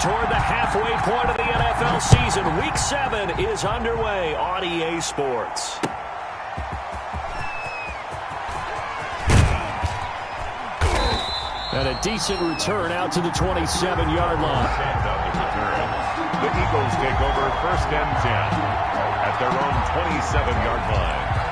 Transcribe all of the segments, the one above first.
toward the halfway point of the NFL season. Week 7 is underway on EA Sports. And a decent return out to the 27-yard line. The Eagles take over 1st and 10 at their own 27-yard line.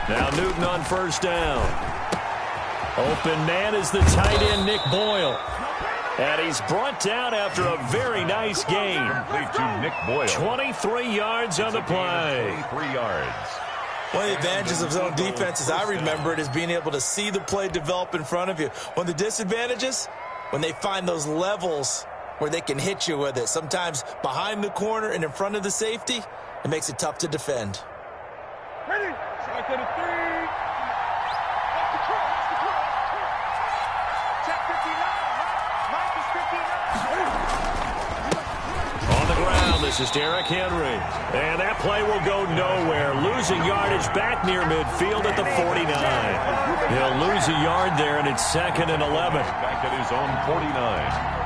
Now Newton on 1st down. Open man is the tight end, Nick Boyle. And he's brought down after a very nice gain. Complete to Nick Boyle. 23 yards on the play. 23 yards. One of the advantages of zone defense, as I remember it, is being able to see the play develop in front of you. One of the disadvantages, when they find those levels where they can hit you with it. Sometimes behind the corner and in front of the safety, it makes it tough to defend. Ready? Strike to the 3. Off the cross. Check 59. Mike is 59. On the ground, this is Derrick Henry. And that play will go nowhere. Losing yardage back near midfield at the 49. He'll lose a yard there, and it's 2nd and 11. Back at his own 49.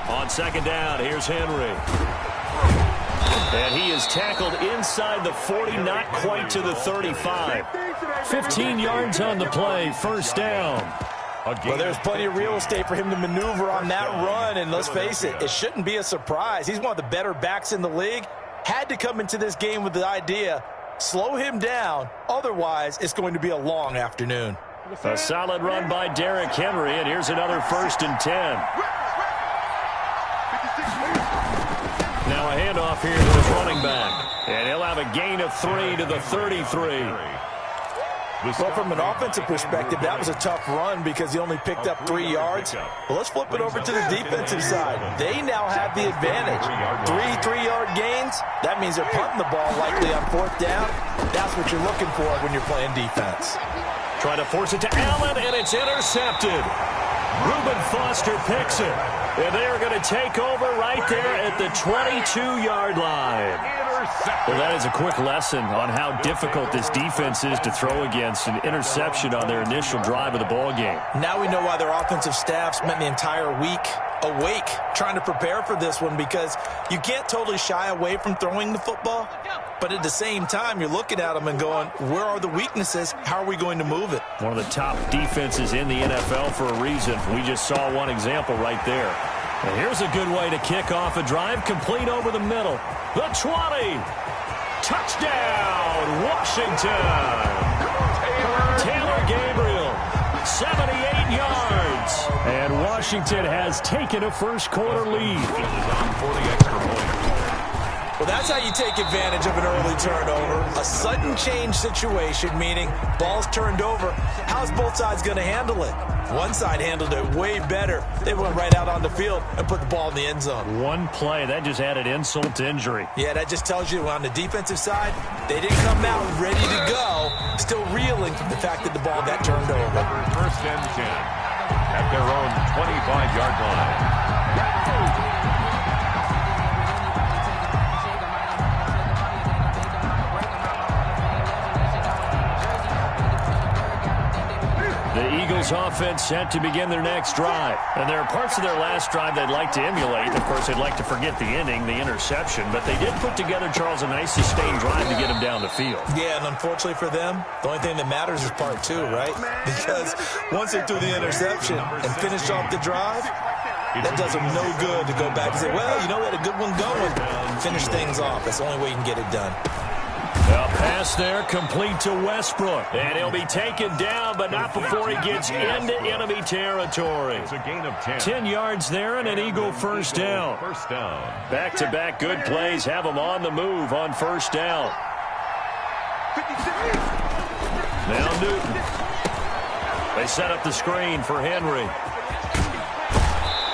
On 2nd down, here's Henry. And he is tackled inside the 40, not quite to the 35. 15 yards on the play, 1st down. Well, there's plenty of real estate for him to maneuver on that run, and let's face it, it shouldn't be a surprise. He's one of the better backs in the league. Had to come into this game with the idea, slow him down, otherwise it's going to be a long afternoon. A solid run by Derrick Henry, and here's another 1st and 10. Now a handoff here to his running back. And he'll have a gain of 3 to the 33. Well, from an offensive perspective, that was a tough run because he only picked up 3 yards. Well, let's flip it over to the defensive side. They now have the advantage. 3 3-yard gains, that means they're punting the ball likely on 4th down. That's what you're looking for when you're playing defense. Try to force it to Allen, and it's intercepted. Reuben Foster picks it. And they are going to take over right there at the 22-yard line. Well, that is a quick lesson on how difficult this defense is to throw against an interception on their initial drive of the ball game. Now we know why their offensive staff spent the entire week awake trying to prepare for this one, because you can't totally shy away from throwing the football. But at the same time, you're looking at them and going, where are the weaknesses? How are we going to move it? One of the top defenses in the NFL for a reason. We just saw one example right there. And here's a good way to kick off a drive, complete over the middle. The 20. Touchdown, Washington. Taylor Gabriel, 78 yards. And Washington has taken a first-quarter lead. For the extra point. Well, that's how you take advantage of an early turnover. A sudden change situation, meaning ball's turned over. How's both sides going to handle it? One side handled it way better. They went right out on the field and put the ball in the end zone. One play, that just added insult to injury. Yeah, that just tells you on the defensive side, they didn't come out ready to go, still reeling from the fact that the ball got turned over. 1st and 10 at their own 25-yard line. The Eagles offense set to begin their next drive. And there are parts of their last drive they'd like to emulate. Of course, they'd like to forget the ending, the interception. But they did put together, Charles, a nice sustained drive to get them down the field. Yeah, and unfortunately for them, the only thing that matters is part 2, right? Because once they threw the interception and finished off the drive, that does them no good to go back and say, well, you know, we had a good one going. Finish things off. That's the only way you can get it done. A pass there, complete to Westbrook. And he'll be taken down, but not before he gets into enemy territory. It's a gain of 10. 10 yards there and an Eagle first down. First down. Back-to-back good plays have them on the move on 1st down. Now Newton. They set up the screen for Henry.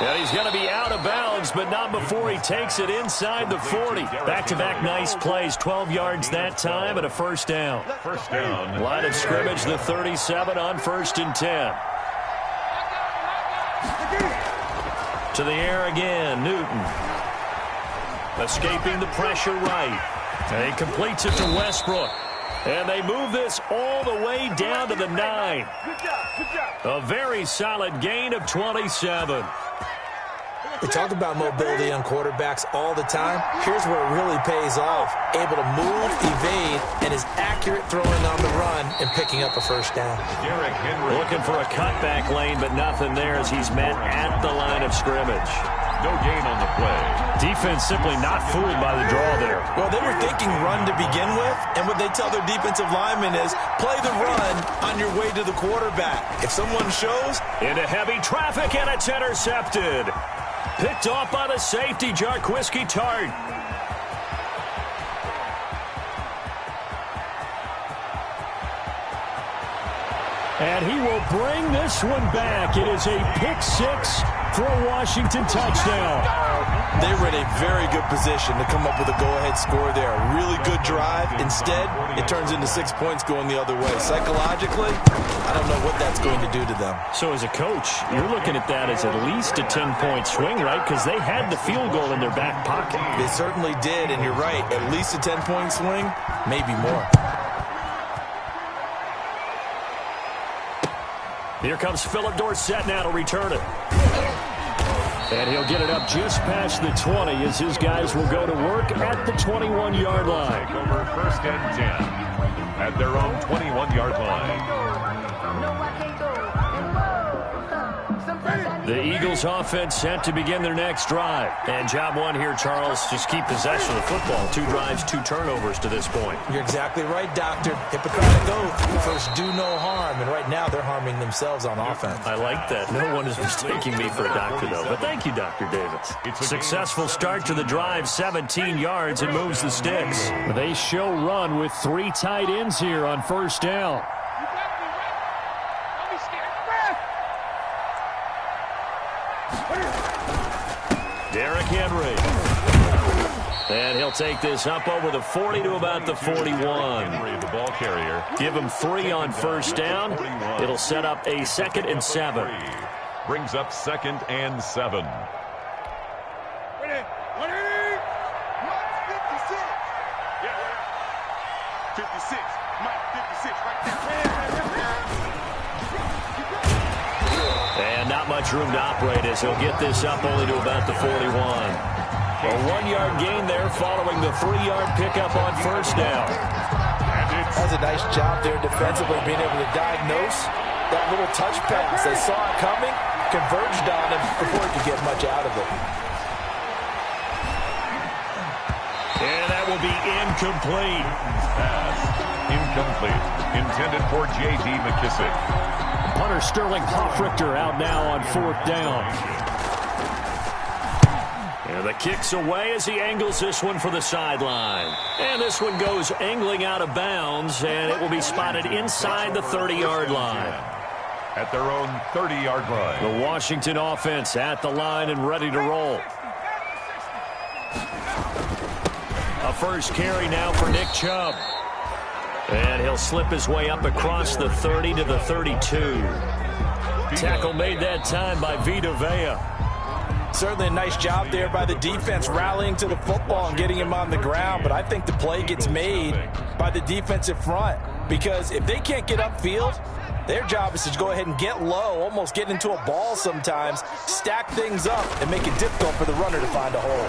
And he's going to be out of bounds, but not before he takes it inside the 40. Back-to-back nice plays, 12 yards that time and a first down. First down. Line of scrimmage, the 37 on 1st and 10. To the air again, Newton. Escaping the pressure right. And he completes it to Westbrook. And they move this all the way down to the 9. A very solid gain of 27. We talk about mobility on quarterbacks all the time. Here's where it really pays off. Able to move, evade, and is accurate throwing on the run and picking up a first down. Looking for a cutback lane, but nothing there as he's met at the line of scrimmage. No gain on the play. Defense simply not fooled by the draw there. Well, they were thinking run to begin with, and what they tell their defensive linemen is play the run on your way to the quarterback. If someone shows... Into heavy traffic, and it's intercepted. Picked off by the safety, Jarquiski Tart. And he will bring this one back. It is a pick-6 for a Washington touchdown. They were in a very good position to come up with a go-ahead score there. A really good drive. Instead, it turns into 6 points going the other way. Psychologically, I don't know what that's going to do to them. So as a coach, you're looking at that as at least a 10-point swing, right? Because they had the field goal in their back pocket. They certainly did, and you're right. At least a 10-point swing, maybe more. Here comes Philip Dorsett now to return it. And he'll get it up just past the 20 as his guys will go to work at the 21-yard line. Take over 1st and 10 at their own 21-yard line. The Eagles offense set to begin their next drive. And job one here, Charles, just keep possession of the football. 2 drives, 2 turnovers to this point. You're exactly right, Doctor. Hippocratic oath. First, do no harm. And right now, they're harming themselves on offense. I like that. No one is mistaking me for a doctor, though. But thank you, Dr. Davis. Successful start to the drive, 17 yards, and moves the sticks. They show run with 3 tight ends here on 1st down. Derrick Henry. And he'll take this up over the 40 to about the 41. Henry, the ball carrier. Give him 3 on 1st down. It'll set up a 2nd and 7. Brings up 2nd and 7. Ready? 56. Mike, 56 right there. And not much room to operate as he'll get this up only to about the 41. A 1-yard gain there following the 3-yard pickup on 1st down. That's a nice job there defensively, being able to diagnose that little touch pass. They saw it coming, converged on him before he could get much out of it. And that will be incomplete. Pass incomplete. Intended for J.D. McKissick. Punter Sterling Hoffrichter out now on 4th down. And the kick's away as he angles this one for the sideline. And this one goes angling out of bounds, and it will be spotted inside the 30-yard line. At their own 30-yard line. The Washington offense at the line and ready to roll. A first carry now for Nick Chubb. And he'll slip his way up across the 30 to the 32. Tackle made that time by Vita Vea. Certainly a nice job there by the defense rallying to the football and getting him on the ground, but I think the play gets made by the defensive front because if they can't get upfield, their job is to go ahead and get low, almost get into a ball sometimes, stack things up, and make it difficult for the runner to find a hole.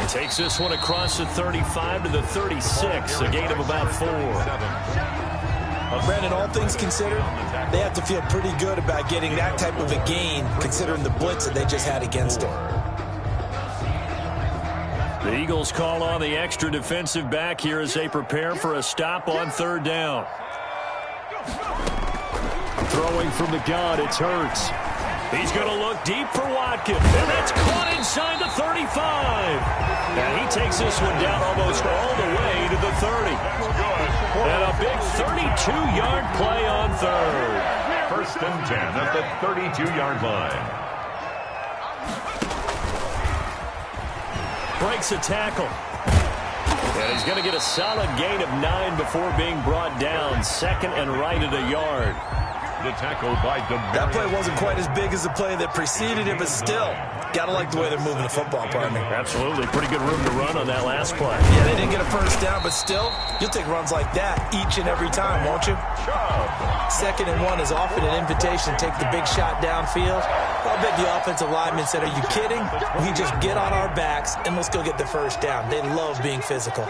Takes this one across the 35 to the 36, a gain of about 4. Brandon, all things considered, they have to feel pretty good about getting that type of a gain, considering the blitz that they just had against them. The Eagles call on the extra defensive back here as they prepare for a stop on 3rd down. Throwing from the gun, it's Hurts. He's going to look deep for Watkins, and that's caught inside the 35. And he takes this one down almost all the way to the 30. And a big 32-yard play on third. First and 10 at the 32-yard line. Breaks a tackle. And he's going to get a solid gain of 9 before being brought down. Second and right at a yard. The tackle by that play wasn't quite as big as the play that preceded it, but still, got to like the way they're moving the football, partner. Absolutely. Pretty good room to run on that last play. Yeah, they didn't get a first down, but still, you'll take runs like that each and every time, won't you? Second and 1 is often an invitation to take the big shot downfield. I'll bet the offensive lineman said, are you kidding? We just get on our backs and let's go get the first down. They love being physical.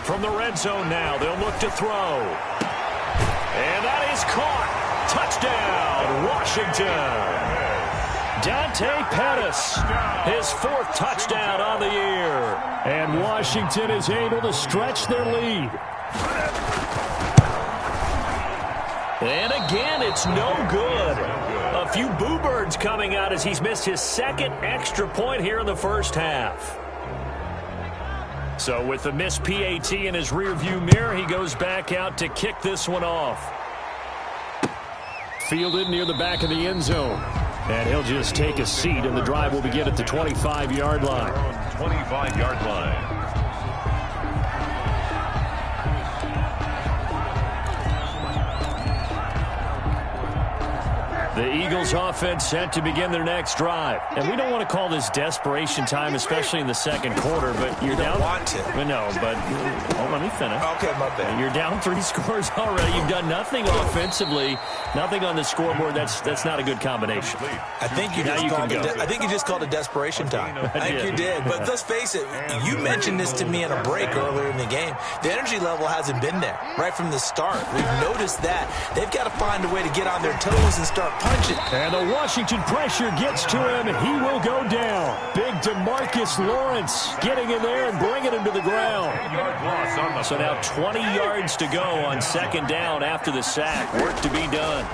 From the red zone now, they'll look to throw. And that is caught. Touchdown, Washington. Dante Pettis, his 4th touchdown on the year. And Washington is able to stretch their lead. And again, it's no good. A few boo birds coming out as he's missed his 2nd extra point here in the first half. So with the missed PAT in his rearview mirror, he goes back out to kick this one off. Fielded near the back of the end zone. And he'll just take a seat, and the drive will begin at the 25-yard line. 25-yard line. The Eagles offense set to begin their next drive. And we don't want to call this desperation time, especially in the second quarter, but you're down. You don't want to. No, but let me finish. Okay, my bad. You're down 3 scores already. You've done nothing offensively, nothing on the scoreboard. That's not a good combination. I think you just called it desperation time. I think you did. But let's face it, you mentioned this to me in a break earlier in the game. The energy level hasn't been there right from the start. We've noticed that. They've got to find a way to get on their toes and start punching. And the Washington pressure gets to him, and he will go down. Big DeMarcus Lawrence getting in there and bringing him to the ground. So now 20 yards to go on second down after the sack. Work to be done.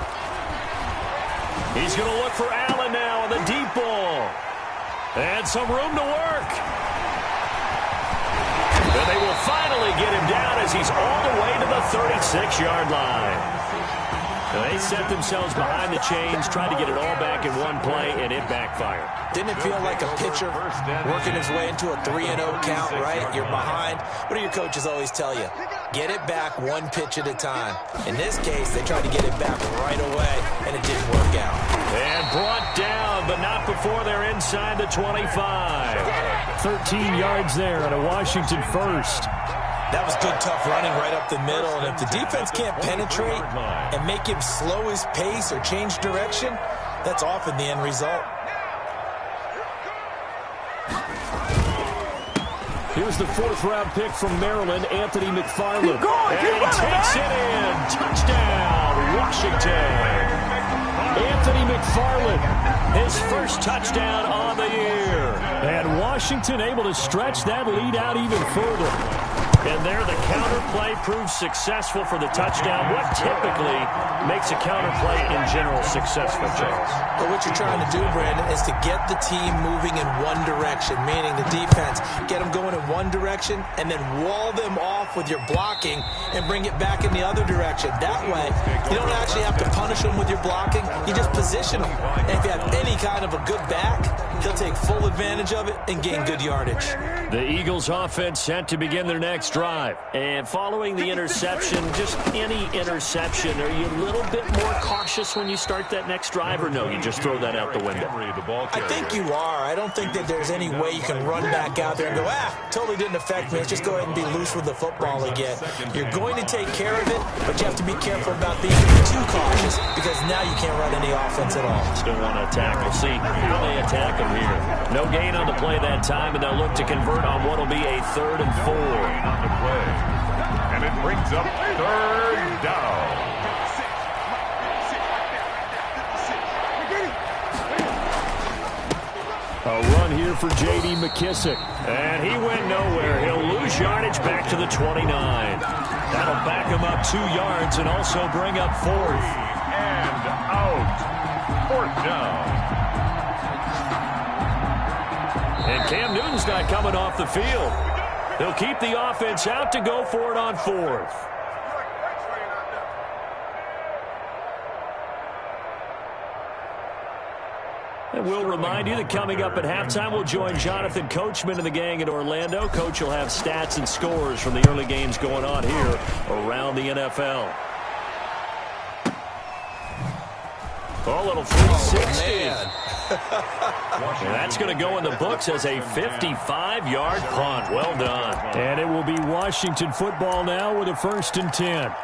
He's going to look for Allen now on the deep ball. And some room to work. And they will finally get him down as he's all the way to the 36-yard line. They set themselves behind the chains, tried to get it all back in one play, and it backfired. Didn't it feel like a pitcher working his way into a 3-0 count, right? You're behind. What do your coaches always tell you? Get it back one pitch at a time. In this case, they tried to get it back right away, and it didn't work out. And brought down, but not before they're inside the 25. 13 yards there on a Washington first. That was good, tough running right up the middle. And if the defense can't penetrate and make him slow his pace or change direction, that's often the end result. Here's the 4th-round pick from Maryland, Anthony McFarland. And he takes it in. Touchdown, Washington. Anthony McFarland, his first touchdown on the year. And Washington able to stretch that lead out even further. And there, the counter play proves successful for the touchdown. What typically makes a counter play in general successful, Charles? Well, what you're trying to do, Brandon, is to get the team moving in one direction, meaning the defense. Get them going in one direction and then wall them off with your blocking and bring it back in the other direction. That way, you don't actually have to punish them with your blocking. You just position them. And if you have any kind of a good back, he'll take full advantage of it and gain good yardage. The Eagles offense set to begin their next drive. And following the interception, just any interception, are you a little bit more cautious when you start that next drive, or no, you just throw that out the window? I think you are. I don't think that there's any way you can run back out there and go, totally didn't affect me. Let's just go ahead and be loose with the football again. You're going to take care of it, but you have to be careful about being too cautious because now you can't run any offense at all. Still want to attack. We'll see how they attack them here. No gain on the play that time, and they'll look to convert on what will be a 3rd and 4. On the play. And it brings up 3rd down. A run here for J.D. McKissick. And he went nowhere. He'll lose yardage back to the 29. That'll back him up 2 yards and also bring up 4th. And out. 4th down. And Cam Newton's not coming off the field. He'll keep the offense out to go for it on 4th. And we'll remind you that coming up at halftime, we'll join Jonathan Coachman and the gang in Orlando. Coach will have stats and scores from the early games going on here around the NFL. Oh, little 360. And that's going to go in the books as a 55-yard punt. Well done. And it will be Washington football now with a 1st and 10.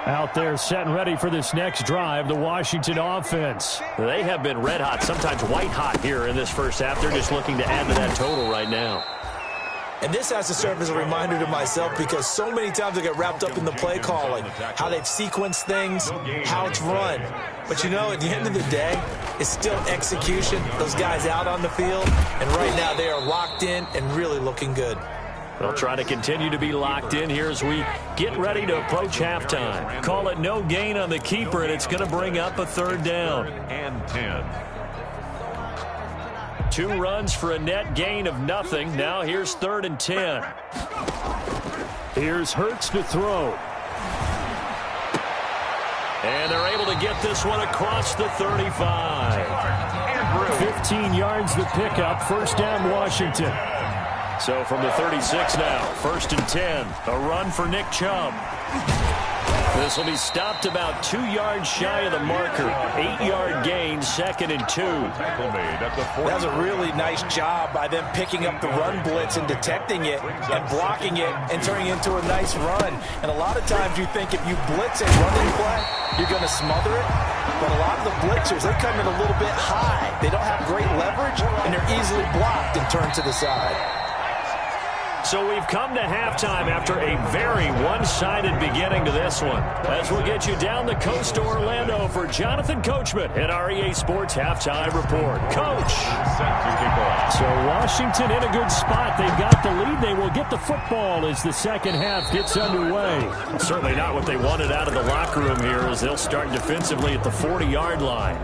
Out there set and ready for this next drive, the Washington offense. They have been red hot, sometimes white hot here in this first half. They're just looking to add to that total right now. And this has to serve as a reminder to myself because so many times I get wrapped up in the play calling, how they've sequenced things, how it's run. But, you know, at the end of the day, it's still execution. Those guys out on the field, and right now they are locked in and really looking good. They'll try to continue to be locked in here as we get ready to approach halftime. Call it no gain on the keeper, and it's going to bring up a 3rd down. And 10. 2 runs for a net gain of nothing. Now here's 3rd and 10. Here's Hurts to throw. And they're able to get this one across the 35. 15 yards the pickup. 1st down Washington. So from the 36 now, 1st and 10. A run for Nick Chubb. This will be stopped about 2 yards shy of the marker. 8-yard gain, 2nd and 2. That was a really nice job by them picking up the run blitz and detecting it and blocking it and turning it into a nice run. And a lot of times you think if you blitz a running play, you're going to smother it. But a lot of the blitzers, they come in a little bit high. They don't have great leverage, and they're easily blocked and turned to the side. So we've come to halftime after a very one-sided beginning to this one. As we'll get you down the coast to Orlando for Jonathan Coachman at our EA Sports Halftime Report. Coach. So Washington in a good spot. They've got the lead. They will get the football as the second half gets underway. Certainly not what they wanted out of the locker room here as they'll start defensively at the 40-yard line.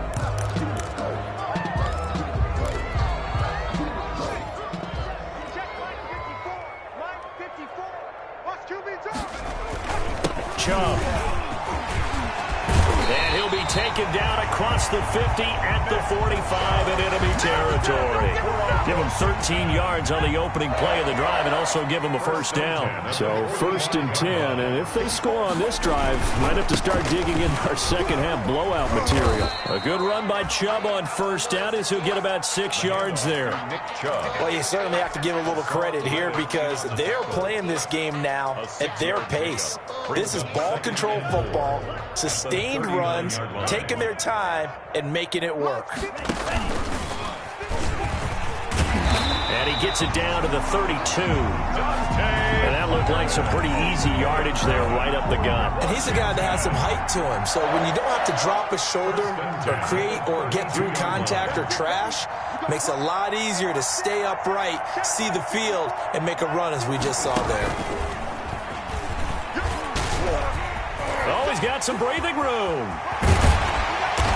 Chubb. And he'll be taken down across the 50 at the 45 in enemy territory. Give him 13 yards on the opening play of the drive and also give him a 1st down. So 1st and 10, and if they score on this drive, might have to start digging in our second half blowout material. A good run by Chubb on 1st down as he'll get about 6 yards there. Well, you certainly have to give a little credit here because they're playing this game now at their pace. This is ball control football, sustained runs, taking their time, and making it work. And he gets it down to the 32. And that looked like some pretty easy yardage there right up the gut. And he's a guy that has some height to him. So when you don't have to drop a shoulder or create or get through contact or trash, makes it a lot easier to stay upright, see the field, and make a run as we just saw there. Oh, he's got some breathing room.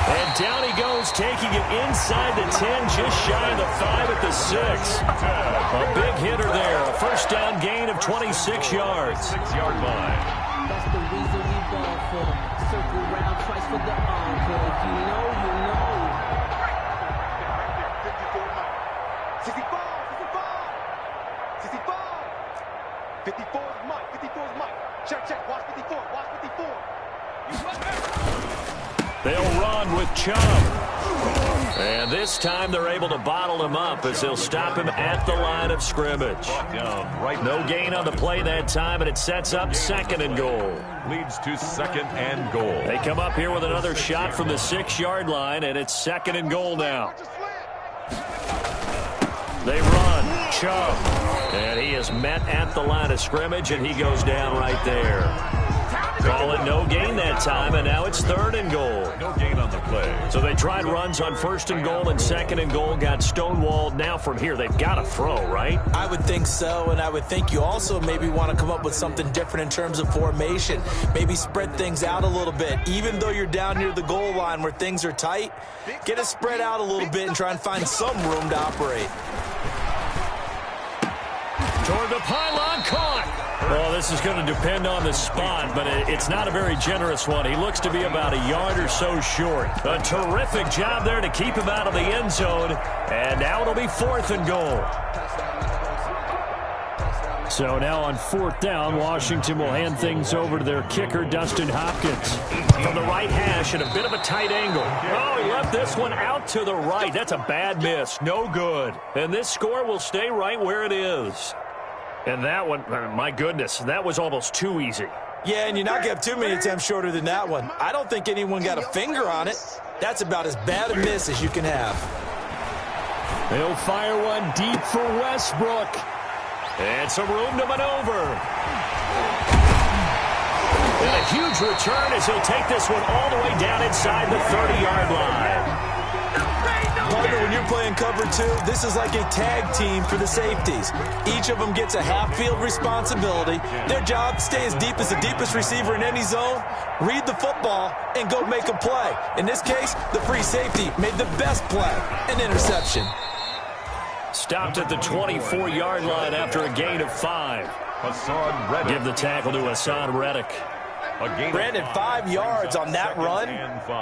And down he goes, taking it inside the 10, just shy of the 5 at the 6. A big hitter there. A 1st down gain of 26 yards. 6-yard line. That's the reason we ball for. Circle round twice for the encore. If you know, you know. 55. 54 is Mike. 54 is Mike. Check. Watch 54. Watch 54. They'll run with Chubb. And this time they're able to bottle him up as they'll stop him at the line of scrimmage. No gain on the play that time, and it sets up 2nd and goal. Leads to 2nd and goal. They come up here with another shot from the 6-yard line, and it's 2nd and goal now. They run. Chubb. And he is met at the line of scrimmage, and he goes down right there. Call it no gain that time, and now it's 3rd and goal. No gain on the play. So they tried runs on 1st and goal and 2nd and goal, got stonewalled. Now from here, they've got to throw, right? I would think so, and I would think you also maybe want to come up with something different in terms of formation. Maybe spread things out a little bit. Even though you're down near the goal line where things are tight, get it spread out a little bit and try and find some room to operate. Toward the pylon, caught. Well, this is going to depend on the spot, but it's not a very generous one. He looks to be about a yard or so short. A terrific job there to keep him out of the end zone, and now it'll be 4th and goal. So now on 4th down, Washington will hand things over to their kicker, Dustin Hopkins. From the right hash at a bit of a tight angle. Oh, he left this one out to the right. That's a bad miss. No good. And this score will stay right where it is. And that one, my goodness, that was almost too easy. Yeah, and you're not going to have too many attempts shorter than that one. I don't think anyone got a finger on it. That's about as bad a miss as you can have. They'll fire one deep for Westbrook. And some room to maneuver. And a huge return as he'll take this one all the way down inside the 30-yard line. Partner, when you're playing cover 2, this is like a tag team for the safeties. Each of them gets a half-field responsibility. Their job, stay as deep as the deepest receiver in any zone, read the football, and go make a play. In this case, the free safety made the best play, an interception. Stopped at the 24-yard line after a gain of 5. Hassan Reddick. Give the tackle to Hassan Reddick. Brandon, 5 yards on that run.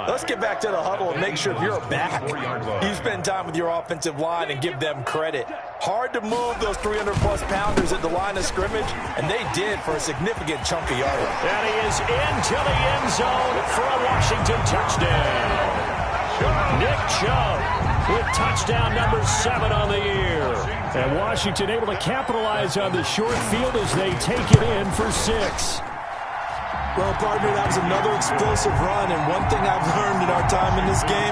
Let's get back to the huddle and make sure if you're a back, you spend time with your offensive line and give them credit. Hard to move those 300-plus pounders at the line of scrimmage, and they did for a significant chunk of yardage. And he is into the end zone for a Washington touchdown. Nick Chubb with touchdown number 7 on the year. And Washington able to capitalize on the short field as they take it in for 6. Well, partner, that was another explosive run, and one thing I've learned in our time in this game,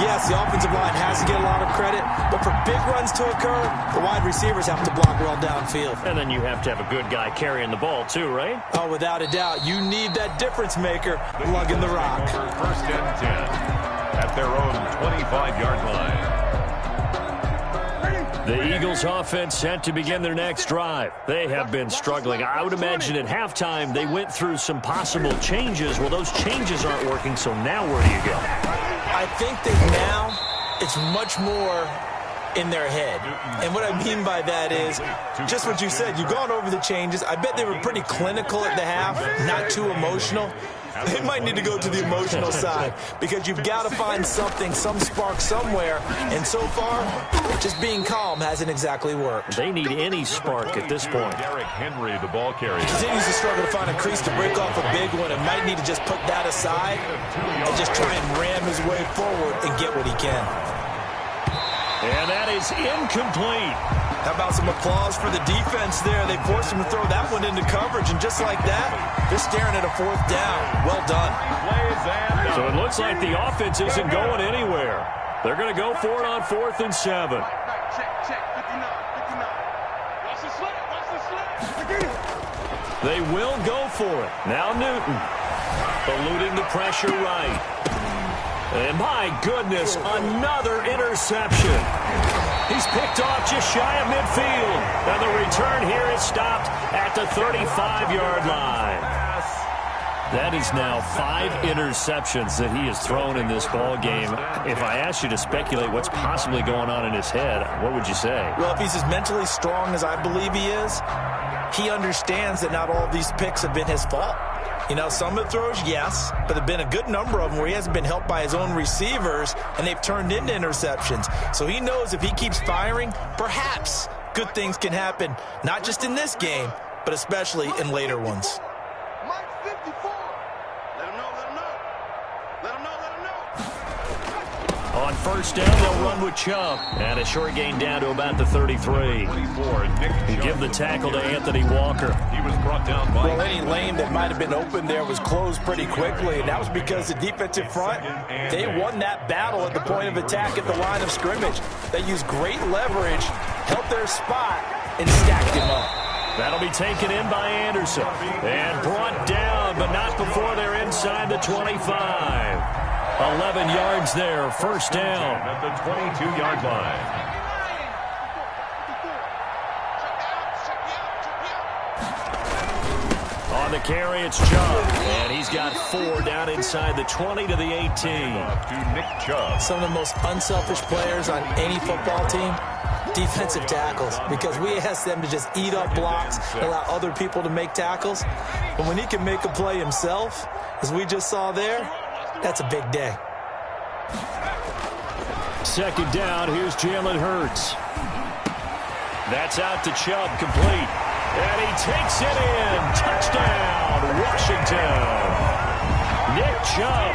yes, the offensive line has to get a lot of credit, but for big runs to occur, the wide receivers have to block well downfield. And then you have to have a good guy carrying the ball, too, right? Oh, without a doubt. You need that difference maker lugging the rock. 1st and 10 at their own 25-yard line. The Eagles offense set to begin their next drive. They have been struggling. I would imagine at halftime they went through some possible changes. Well, those changes aren't working, so now where do you go? I think that now it's much more in their head. And what I mean by that is just what you said. You've gone over the changes. I bet they were pretty clinical at the half, not too emotional. They might need to go to the emotional side because you've got to find something, some spark somewhere. And so far, just being calm hasn't exactly worked. They need any spark at this point. Derrick Henry, the ball carrier. Continues to struggle to find a crease to break off a big one and might need to just put that aside and just try and ram his way forward and get what he can. And that is incomplete. How about some applause for the defense there? They forced him to throw that one into coverage, and just like that, they're staring at a 4th down. Well done. So it looks like the offense isn't going anywhere. They're going to go for it on 4th and 7. They will go for it. Now Newton eluding the pressure right. And my goodness, another interception. He's picked off just shy of midfield. And the return here is stopped at the 35-yard line. That is now 5 interceptions that he has thrown in this ball game. If I asked you to speculate what's possibly going on in his head, what would you say? Well, if he's as mentally strong as I believe he is, he understands that not all of these picks have been his fault. You know, some of the throws, yes, but there have been a good number of them where he hasn't been helped by his own receivers, and they've turned into interceptions. So he knows if he keeps firing, perhaps good things can happen, not just in this game, but especially in later ones. On 1st down, they'll run with Chubb. And a short gain down to about the 33. Give the tackle to Anthony Walker. He was brought down by... Well, any lane that might have been open there was closed pretty quickly, and that was because the defensive front, they won that battle at the point of attack at the line of scrimmage. They used great leverage, held their spot, and stacked him up. That'll be taken in by Anderson. And brought down, but not before they're inside the 25. 11 yards there, first down. At the 22-yard line. On the carry, it's Chubb. And he's got 4 down inside the 20 to the 18. To Nick Chubb. Some of the most unselfish players on any football team, defensive tackles, because we ask them to just eat up blocks, allow other people to make tackles. But when he can make a play himself, as we just saw there, that's a big day. Second down, here's Jalen Hurts. That's out to Chubb, complete. And he takes it in. Touchdown, Washington. Nick Chubb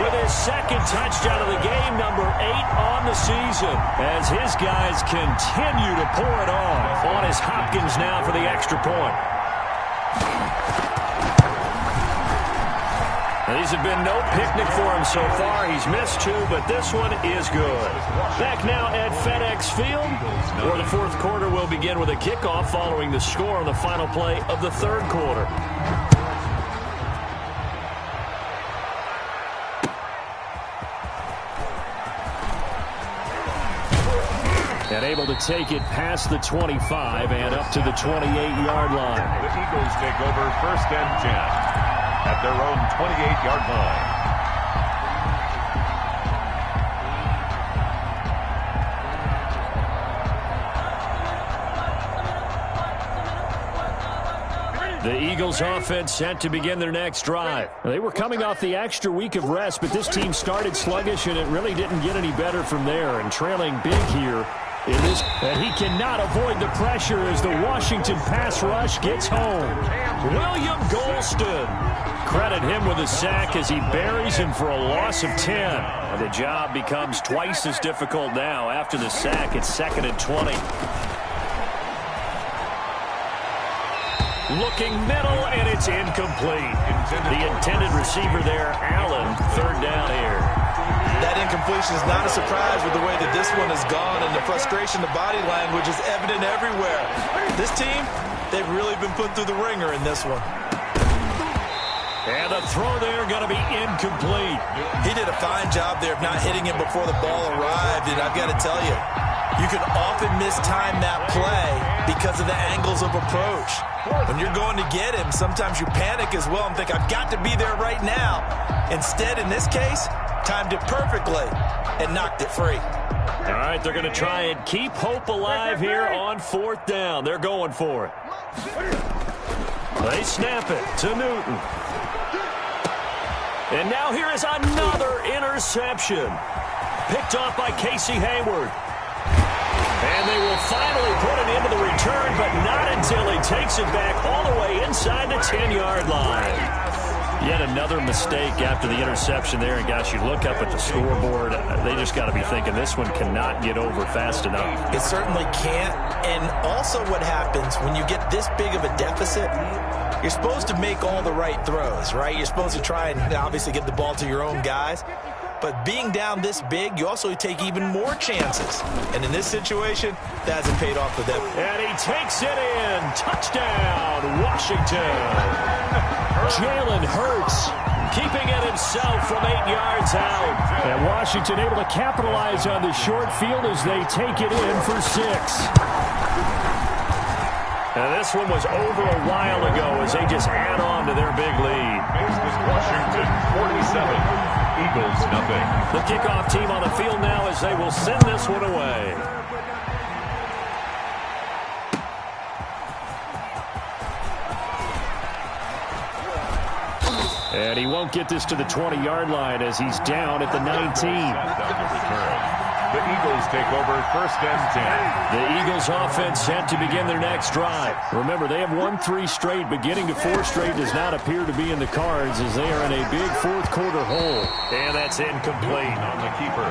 with his second touchdown of the game, number 8 on the season, as his guys continue to pour it on is Hopkins now for the extra point. These have been no picnic for him so far. He's missed 2, but this one is good. Back now at FedEx Field, where the fourth quarter will begin with a kickoff following the score on the final play of the third quarter. And able to take it past the 25 and up to the 28-yard line. The Eagles take over first and 10. At their own 28-yard line. The Eagles offense set to begin their next drive. They were coming off the extra week of rest, but this team started sluggish, and it really didn't get any better from there. And trailing big here in this, and he cannot avoid the pressure as the Washington pass rush gets home. William Golston. Credit him with a sack as he buries him for a loss of 10. And the job becomes twice as difficult now. After the sack, it's 2nd and 20. Looking middle, and it's incomplete. The intended receiver there, Allen, 3rd down here. That incompletion is not a surprise with the way that this one has gone, and the frustration, the body language is evident everywhere. This team, they've really been put through the ringer in this one. And the throw there going to be incomplete. He did a fine job there of not hitting him before the ball arrived, and I've got to tell you, you can often mistime that play because of the angles of approach. When you're going to get him, sometimes you panic as well and think, I've got to be there right now. Instead, in this case, timed it perfectly and knocked it free. All right, they're going to try and keep hope alive here on 4th down. They're going for it. They snap it to Newton. And now here is another interception. Picked off by Casey Hayward. And they will finally put it into the return, but not until he takes it back all the way inside the 10-yard line. Yet another mistake after the interception there. And, gosh, you look up at the scoreboard, they just got to be thinking this one cannot get over fast enough. It certainly can't. And also what happens when you get this big of a deficit, you're supposed to make all the right throws, right? You're supposed to try and obviously get the ball to your own guys. But being down this big, you also take even more chances. And in this situation, that hasn't paid off for them. And he takes it in. Touchdown, Washington. Jalen Hurts keeping it himself from 8 yards out. And Washington able to capitalize on the short field as they take it in for 6. And this one was over a while ago as they just add on to their big lead. Washington 47. Eagles nothing. The kickoff team on the field now as they will send this one away. And he won't get this to the 20-yard line as he's down at the 19. The Eagles take over first and 10. The Eagles offense set to begin their next drive. Remember, they have won 3 straight, but getting to 4 straight does not appear to be in the cards as they are in a big fourth quarter hole. And that's incomplete on the keeper.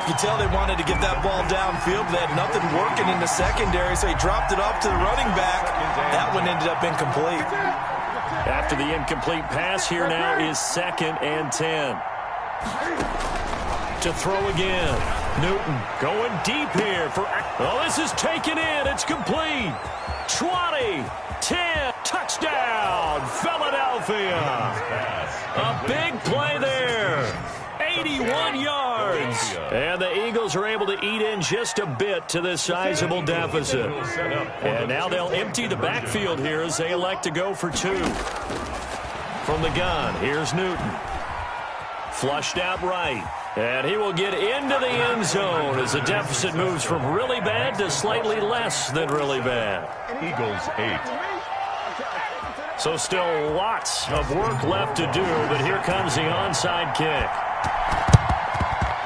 You can tell they wanted to get that ball downfield. They had nothing working in the secondary, so he dropped it off to the running back. That one ended up incomplete. After the incomplete pass, here now is 2nd and 10. To throw again. Newton going deep here for... Oh, this is taken in. It's complete. 20. 10, touchdown, Philadelphia. A big play there. 81 yards. And the Eagles are able to eat in just a bit to this sizable deficit. And now they'll empty the backfield here as they elect to go for 2. From the gun, here's Newton. Flushed out right. And he will get into the end zone as the deficit moves from really bad to slightly less than really bad. Eagles 8. So still lots of work left to do, but here comes the onside kick.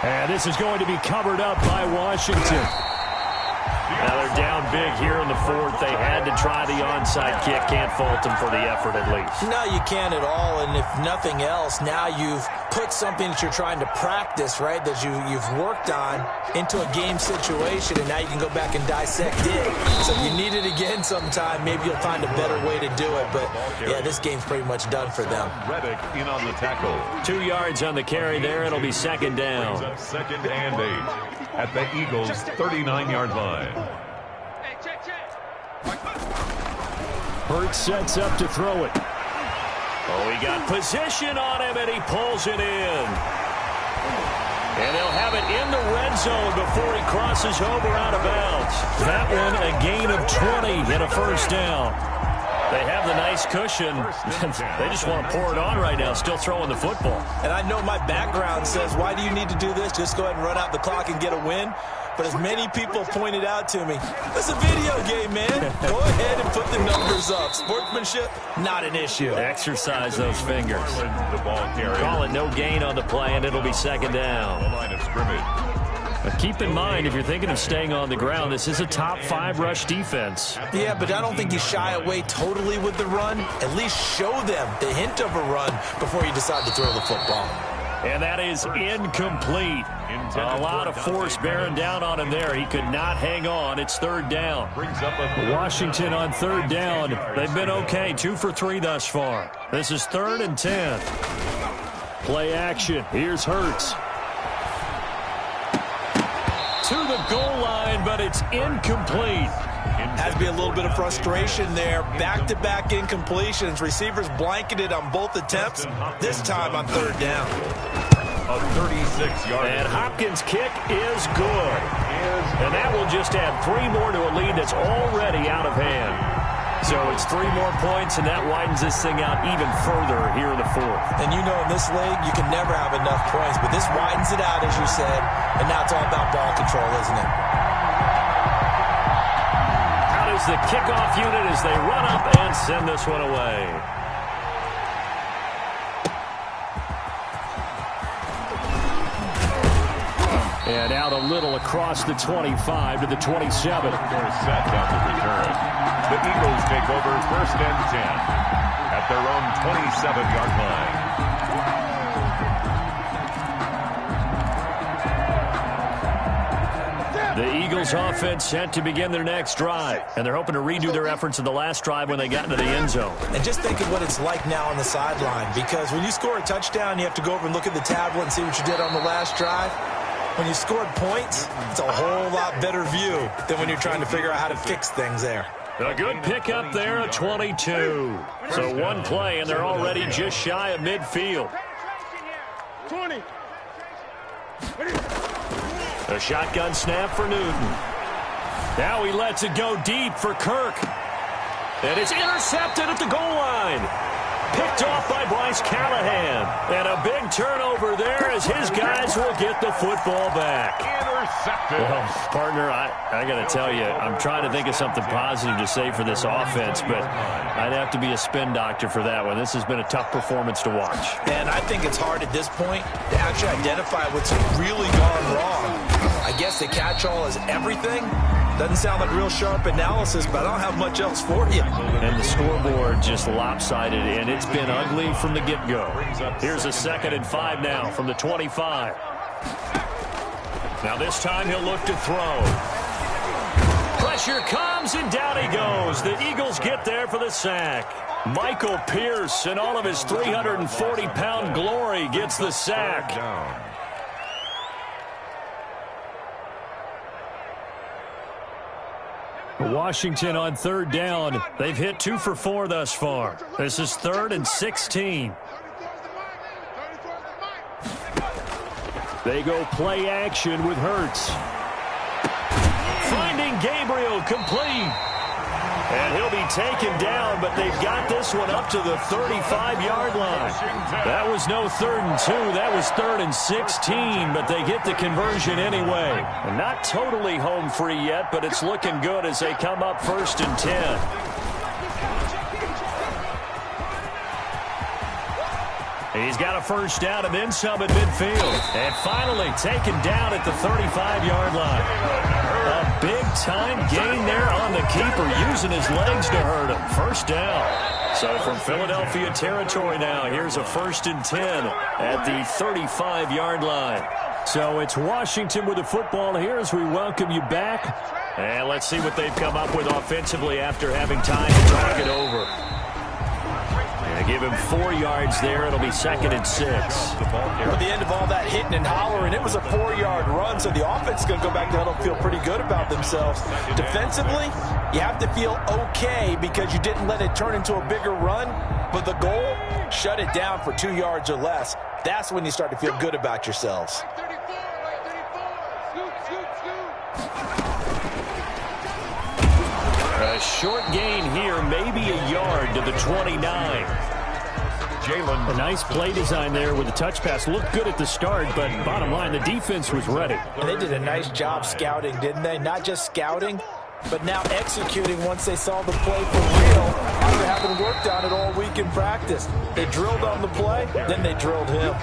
And this is going to be covered up by Washington. Now they're down big here in the 4th. They had to try the onside kick. Can't fault them for the effort at least. No, you can't at all. And if nothing else, now you've put something that you're trying to practice, right, that you've worked on into a game situation, and now you can go back and dissect it. So if you need it again sometime, maybe you'll find a better way to do it. But, yeah, this game's pretty much done for them. Reddick in on the tackle. 2 yards on the carry there. It'll be second down. Second and 8 at the Eagles' 39-yard line. Hurts sets up to throw it. Oh, he got position on him, and he pulls it in. And they'll have it in the red zone before he crosses over out of bounds. That one, a gain of 20 and a first down. They have the nice cushion. They just want to pour it on right now, still throwing the football. And I know my background says, why do you need to do this? Just go ahead and run out the clock and get a win. But as many people pointed out to me, it's a video game, man. Go ahead and put the numbers up. Sportsmanship, not an issue. Exercise those fingers. The ball carrier. Call it no gain on the play, and it'll be second down. The line of scrimmage. But keep in mind, if you're thinking of staying on the ground, this is a top 5 rush defense. Yeah, but I don't think you shy away totally with the run. At least show them the hint of a run before you decide to throw the football. And that is incomplete. A lot of force bearing down on him there. He could not hang on. It's third down. Washington on third down. They've been okay. 2 for 3 thus far. This is 3rd and 10. Play action. Here's Hurts. To the goal line, but it's incomplete. Has to be a little bit of frustration there. Back-to-back incompletions. Receivers blanketed on both attempts. This time on third down. A 36-yard. And Hopkins' kick is good. And that will just add 3 more to a lead that's already out of hand. So it's 3 more points, and that widens this thing out even further here in the 4th. And you know in this league, you can never have enough points. But this widens it out, as you said. And now it's all about ball control, isn't it? The kickoff unit as they run up and send this one away. And out a little across the 25 to the 27. Set on the return. The Eagles take over 1st and 10 at their own 27-yard line. The Eagles offense set to begin their next drive, and they're hoping to redo their efforts in the last drive when they got into the end zone. And just think of what it's like now on the sideline, because when you score a touchdown, you have to go over and look at the tablet and see what you did on the last drive. When you scored points, it's a whole lot better view than when you're trying to figure out how to fix things there. A good pickup there at 22. So one play, and they're already just shy of midfield. 20. A shotgun snap for Newton. Now he lets it go deep for Kirk. And it's intercepted at the goal line. Picked off by Bryce Callahan. And a big turnover there as his guys will get the football back. Intercepted. Well, partner, I got to tell you, I'm trying to think of something positive to say for this offense, but I'd have to be a spin doctor for that one. This has been a tough performance to watch. And I think it's hard at this point to actually identify what's really gone wrong. I guess the catch-all is everything. Doesn't sound like real sharp analysis, but I don't have much else for you. And the scoreboard just lopsided, and it's been ugly from the get-go. Here's a 2nd and 5 now from the 25. Now this time he'll look to throw. Pressure comes, and down he goes. The Eagles get there for the sack. Michael Pierce, in all of his 340-pound glory, gets the sack. Washington on third down. They've hit 2 for 4 thus far. This is 3rd and 16. They go play action with Hurts. Finding Gabriel, complete. And he'll be taken down, but they've got this one up to the 35-yard line. That was no 3rd and 2. That was 3rd and 16, but they get the conversion anyway. And not totally home free yet, but it's looking good as they come up 1st and 10. He's got a first down and then some at midfield. And finally taken down at the 35-yard line. A big-time gain there on the keeper, using his legs to hurt him. First down. So from Philadelphia territory now, here's a 1st and 10 at the 35-yard line. So it's Washington with the football here as we welcome you back. And let's see what they've come up with offensively after having time to talk it over. They give him 4 yards there. It'll be 2nd and 6. At the end of all that hitting and hollering, it was a 4-yard run, so the offense is going to go back to huddle and feel pretty good about themselves. Defensively, you have to feel okay because you didn't let it turn into a bigger run, but the goal, shut it down for 2 yards or less. That's when you start to feel good about yourselves. A short gain here, maybe a yard to the 29. A nice play design there with the touch pass. Looked good at the start, but bottom line, the defense was ready. And they did a nice job scouting, didn't they? Not just scouting, but now executing once they saw the play for real after having worked on it all week in practice. They drilled on the play, then they drilled him.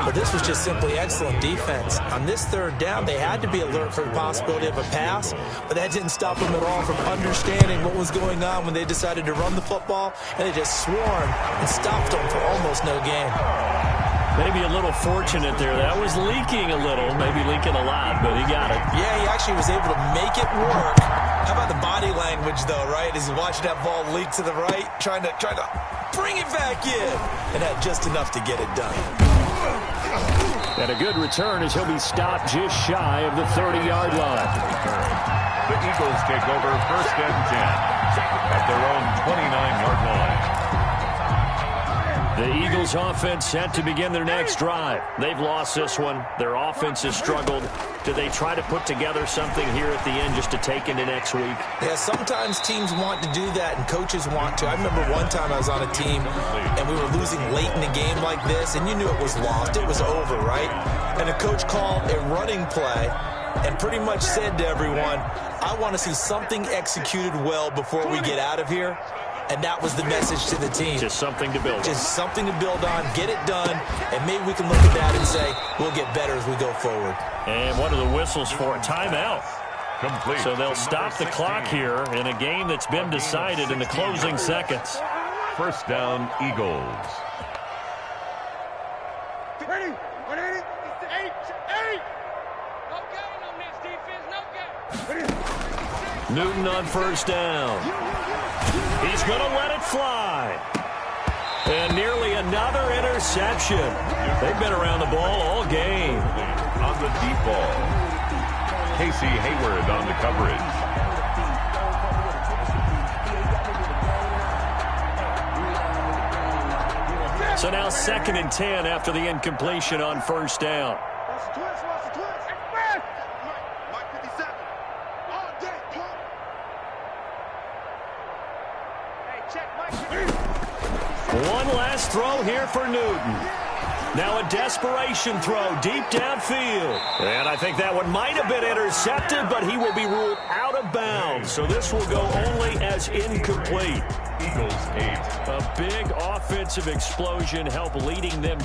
But this was just simply excellent defense. On this 3rd down, they had to be alert for the possibility of a pass, but that didn't stop them at all from understanding what was going on when they decided to run the football, and they just swarmed and stopped them for almost no gain. Maybe a little fortunate there. That was leaking a little, maybe leaking a lot, but he got it. Yeah, he actually was able to make it work. How about the body language, though, right? As he's watching that ball leak to the right, trying to bring it back in, and had just enough to get it done. And a good return as he'll be stopped just shy of the 30-yard line. The Eagles take over 1st and 10 at their own 29-yard line. The Eagles offense set to begin their next drive. They've lost this one. Their offense has struggled. Do they try to put together something here at the end just to take into next week? Yeah, sometimes teams want to do that and coaches want to. I remember one time I was on a team and we were losing late in a game like this, and you knew it was lost. It was over, right? And the coach called a running play and pretty much said to everyone, I want to see something executed well before we get out of here. And that was the message to the team. Just something to build on. Just something to build on, get it done, and maybe we can look at that and say, we'll get better as we go forward. And one of the whistles for a timeout. Complete. So they'll stop the clock here in a game that's been decided in the closing seconds. 1st down, Eagles. Ready? 180? 8. No gain on this defense, no gain. Newton on 1st down. He's going to let it fly. And nearly another interception. They've been around the ball all game. On the deep ball. Casey Hayward on the coverage. So now 2nd and 10 after the incompletion on 1st down. One last throw here for Newton. Now a desperation throw deep downfield. And I think that one might have been intercepted, but he will be ruled out of bounds. So this will go only as incomplete. Eagles 8. A big offensive explosion help leading them